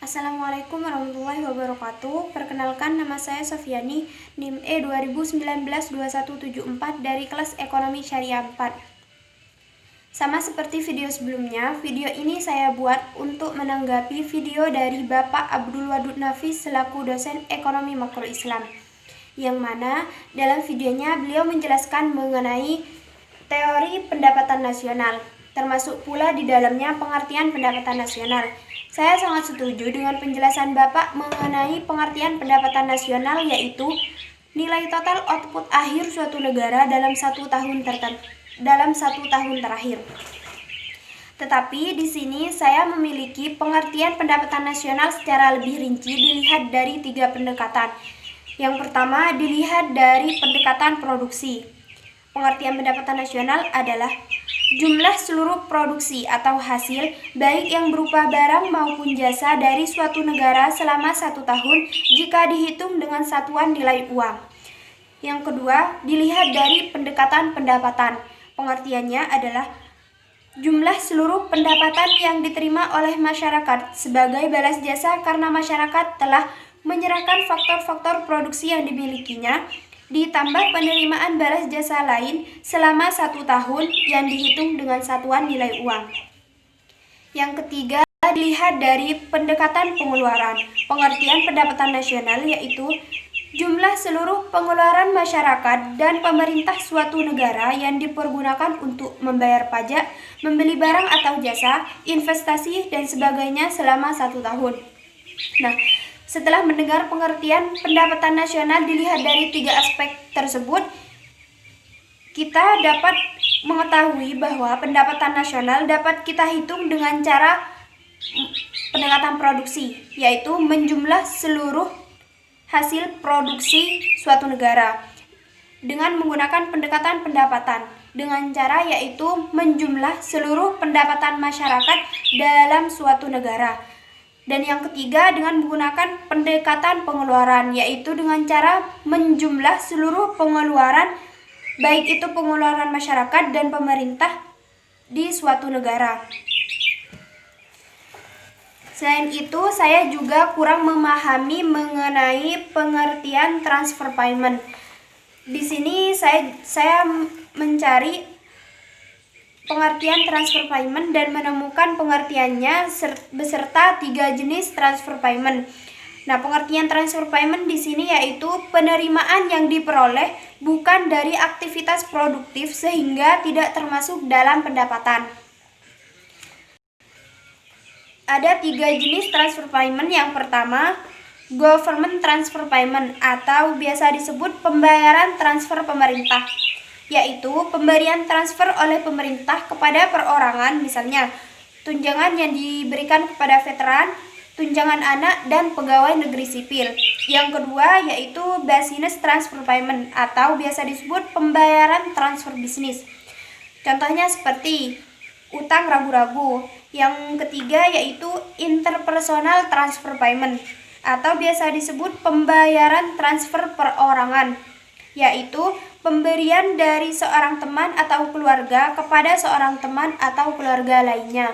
Assalamualaikum warahmatullahi wabarakatuh. Perkenalkan, nama saya Sofiani, NIM E 2019-2174 dari kelas Ekonomi Syariah 4. Sama seperti video sebelumnya, video ini saya buat untuk menanggapi video dari Bapak Abdul Wadud Nafis selaku dosen Ekonomi Makro Islam, yang mana dalam videonya beliau menjelaskan mengenai teori pendapatan nasional, termasuk pula di dalamnya pengertian pendapatan nasional. Saya sangat setuju dengan penjelasan Bapak mengenai pengertian pendapatan nasional, yaitu nilai total output akhir suatu negara dalam satu tahun terakhir. Tetapi di sini saya memiliki pengertian pendapatan nasional secara lebih rinci dilihat dari 3 pendekatan. Yang pertama, dilihat dari pendekatan produksi. Pengertian pendapatan nasional adalah jumlah seluruh produksi atau hasil, baik yang berupa barang maupun jasa dari suatu negara selama 1 tahun jika dihitung dengan satuan nilai uang. Yang kedua, dilihat dari pendekatan pendapatan. Pengertiannya adalah jumlah seluruh pendapatan yang diterima oleh masyarakat sebagai balas jasa karena masyarakat telah menyerahkan faktor-faktor produksi yang dimilikinya, ditambah penerimaan balas jasa lain selama 1 tahun yang dihitung dengan satuan nilai uang. Yang ketiga, dilihat dari pendekatan pengeluaran. Pengertian pendapatan nasional yaitu jumlah seluruh pengeluaran masyarakat dan pemerintah suatu negara yang dipergunakan untuk membayar pajak, membeli barang atau jasa, investasi, dan sebagainya selama 1 tahun. Nah, setelah mendengar pengertian pendapatan nasional dilihat dari 3 aspek tersebut, kita dapat mengetahui bahwa pendapatan nasional dapat kita hitung dengan cara pendekatan produksi, yaitu menjumlah seluruh hasil produksi suatu negara dengan menggunakan pendekatan pendapatan dengan cara yaitu menjumlah seluruh pendapatan masyarakat dalam suatu negara. Dan yang ketiga dengan menggunakan pendekatan pengeluaran, yaitu dengan cara menjumlah seluruh pengeluaran, baik itu pengeluaran masyarakat dan pemerintah di suatu negara. Selain itu, saya juga kurang memahami mengenai pengertian transfer payment. Di sini saya mencari pengertian transfer payment dan menemukan pengertiannya beserta 3 jenis transfer payment. Nah, pengertian transfer payment di sini yaitu penerimaan yang diperoleh bukan dari aktivitas produktif sehingga tidak termasuk dalam pendapatan. Ada 3 jenis transfer payment. Yang pertama, government transfer payment atau biasa disebut pembayaran transfer pemerintah, yaitu pemberian transfer oleh pemerintah kepada perorangan, misalnya tunjangan yang diberikan kepada veteran, tunjangan anak, dan pegawai negeri sipil. Yang kedua yaitu business transfer payment atau biasa disebut pembayaran transfer bisnis. Contohnya seperti utang ragu-ragu. Yang ketiga yaitu interpersonal transfer payment atau biasa disebut pembayaran transfer perorangan, yaitu pemberian dari seorang teman atau keluarga kepada seorang teman atau keluarga lainnya.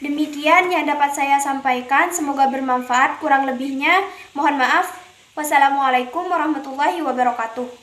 Demikian yang dapat saya sampaikan, semoga bermanfaat. Kurang lebihnya mohon maaf. Wassalamualaikum warahmatullahi wabarakatuh.